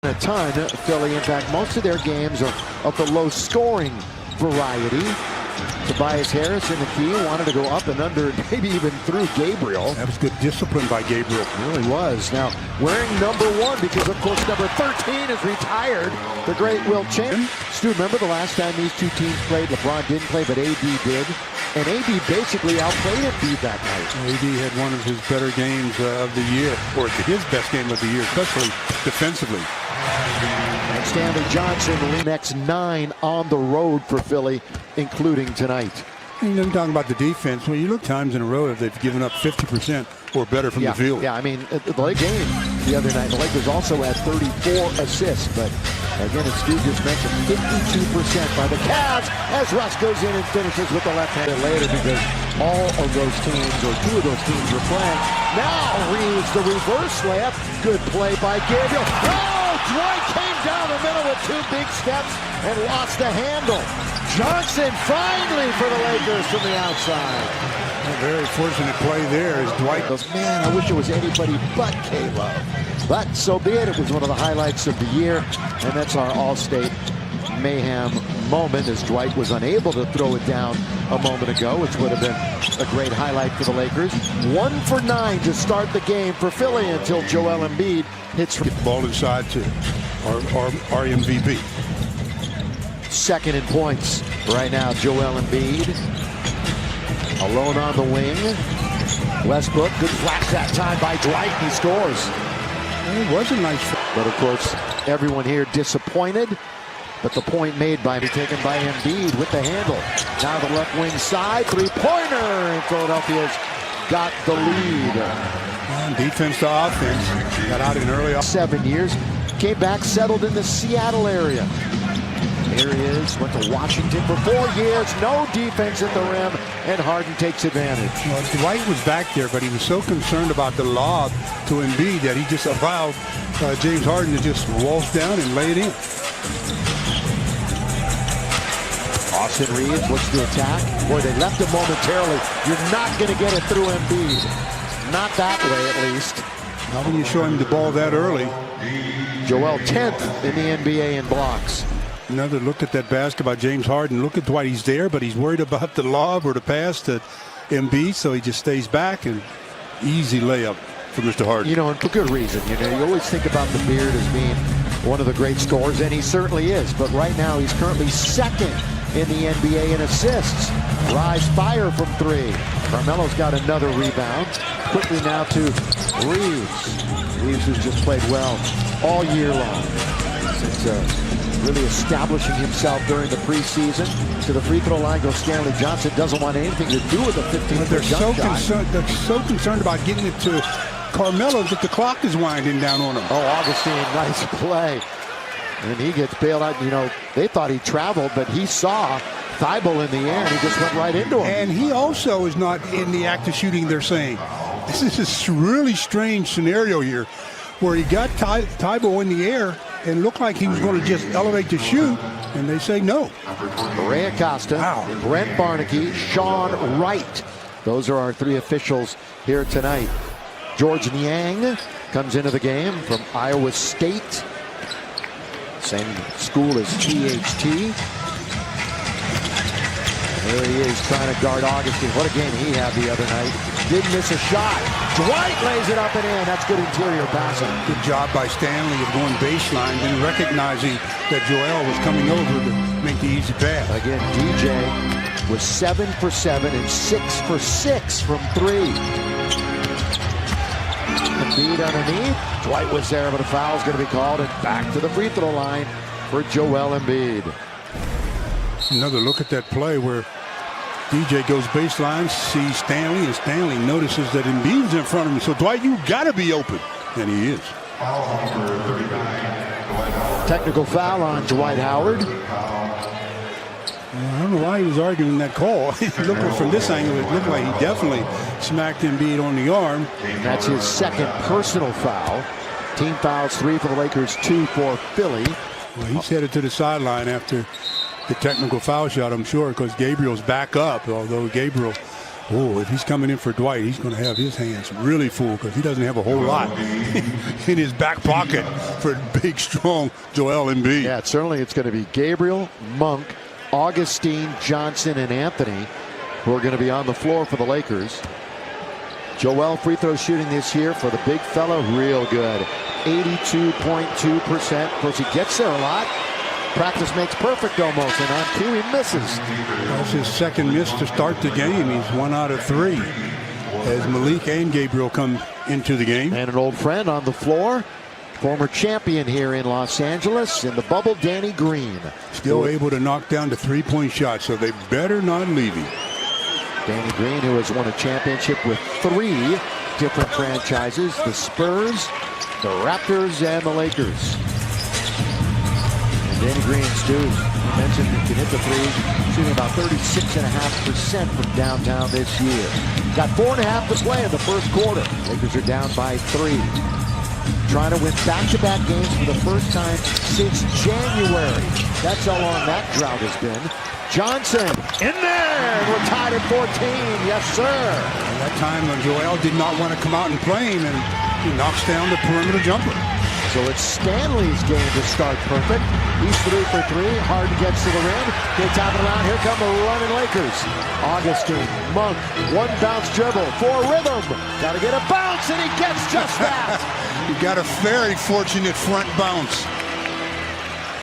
A ton, Philly. In fact, most of their games are of the low-scoring variety. Tobias Harris in the key wanted to go up and under, maybe even through Gabriel. That was good discipline by Gabriel. It really was. Now, wearing number 1 because, of course, number 13 is retired. The great Wilt Chamberlain. Stu, remember the last time these two teams played? LeBron didn't play, but AD did. And AD basically outplayed Embiid that night. AD had one of his better games of the year, or his best game of the year, especially defensively. And Stanley Johnson, the next 9 on the road for Philly, including tonight. And you're talking about the defense. When you look times in a row that they've given up 50% or better from the field. Yeah, I mean, the late game the other night, the Lakers also had 34 assists. But again, as Stu just mentioned, 52% by the Cavs as Russ goes in and finishes with the left-handed later because all of those teams, or 2 of those teams, were playing. Now Reeves, the reverse layup. Good play by Gabriel. Oh! Dwight came down the middle with 2 big steps and lost the handle. Johnson finally for the Lakers from the outside. A very fortunate play there as Dwight goes, man, I wish it was anybody but K-Love. But so be it. It was one of the highlights of the year. And that's our All-State Mayhem moment as Dwight was unable to throw it down a moment ago, which would have been a great highlight for the Lakers. 1 for 9 to start the game for Philly until Joel Embiid hits. Get the ball inside to our MVP. Second in points right now, Joel Embiid. Alone on the wing. Westbrook, good flash that time by Dwight, and he scores. It was a nice. But of course, everyone here disappointed. But the point made by taken by Embiid with the handle. Now the left wing side, 3-pointer, and Philadelphia's got the lead. And defense to offense. Got out in early. 7 years, came back, settled in the Seattle area. Here he is, went to Washington for 4 years, no defense at the rim, and Harden takes advantage. Well, Dwight was back there, but he was so concerned about the lob to Embiid that he just allowed James Harden to just waltz down and lay it in. Austin Reeves looks to attack. Boy, they left him momentarily. You're not going to get it through Embiid. Not that way, at least. Not when you show him the ball that early. Joel 10th in the NBA in blocks. Another look at that basket by James Harden. Look at Dwight. He's there, but he's worried about the lob or the pass to Embiid, so he just stays back, and easy layup for Mr. Harden. You know, and for good reason. You know, you always think about the Beard as being one of the great scorers, and he certainly is. But right now, he's currently second in the NBA in assists. Rise fire from 3. Carmelo's got another rebound. Quickly now to Reeves. Reeves has just played well all year long. Since really establishing himself during the preseason. To the free throw line goes Stanley Johnson. Doesn't want anything to do with the 15-foot jump shot. They're so concerned about getting it to Carmelo that the clock is winding down on him. Oh, Augustine, nice play. And he gets bailed out. You know, they thought he traveled, but he saw Thibault in the air, and he just went right into him. And he also is not in the act of shooting, they're saying. This is a really strange scenario here, where he got Thibault in the air and looked like he was going to just elevate to shoot, and they say no. Ray Acosta, Brent Barnaky, Sean Wright. Those are our 3 officials here tonight. George Niang comes into the game from Iowa State. Same school as THT. There he is trying to guard Augustine. What a game he had the other night. Didn't miss a shot. Dwight lays it up and in. That's good interior passing. Good job by Stanley of going baseline and recognizing that Joel was coming over to make the easy pass. Again, DJ was 7 for 7 and 6 for 6 from 3. Embiid underneath. Dwight was there, but a foul's going to be called, and back to the free throw line for Joel Embiid. Another look at that play where DJ goes baseline, sees Stanley, and Stanley notices that Embiid's in front of him. So, Dwight, you got to be open. And he is. Technical foul on Dwight Howard. I don't know why he was arguing that call. Looking from this angle, it looked like he definitely smacked Embiid on the arm. That's his second personal foul. Team fouls 3 for the Lakers, 2 for Philly. Well, he's headed to the sideline after the technical foul shot, I'm sure, because Gabriel's back up, although Gabriel Oh, if he's coming in for Dwight, he's going to have his hands really full because he doesn't have a whole lot in his back pocket for big, strong Joel Embiid. Yeah, certainly it's going to be Gabriel, Monk, Augustine, Johnson, and Anthony who are going to be on the floor for the Lakers. Joel free throw shooting this year for the big fella, real good. 82.2%. Of course, he gets there a lot. Practice makes perfect almost, and on cue he misses. That's his second miss to start the game. He's 1 out of 3 as Malik and Gabriel come into the game. And an old friend on the floor, former champion here in Los Angeles in the bubble, Danny Green. Still able to knock down the three-point shot, so they better not leave him. Danny Green, who has won a championship with 3 different franchises, the Spurs, the Raptors, and the Lakers. And Danny Green, Stu, you mentioned he can hit the three, shooting about 36.5% from downtown this year. Got 4.5 to play in the first quarter. Lakers are down by 3. Trying to win back-to-back games for the first time since January. That's how long that drought has been. Johnson in there. We're tied at 14. Yes, sir. And that time Joel did not want to come out and play him, and he knocks down the perimeter jumper. So it's Stanley's game to start perfect. He's 3 for 3. Harden gets to the rim. They top it around. Here come the running Lakers. Augustine, Monk, 1 bounce dribble, 4 rhythm. Got to get a bounce, and he gets just that. He got a very fortunate front bounce.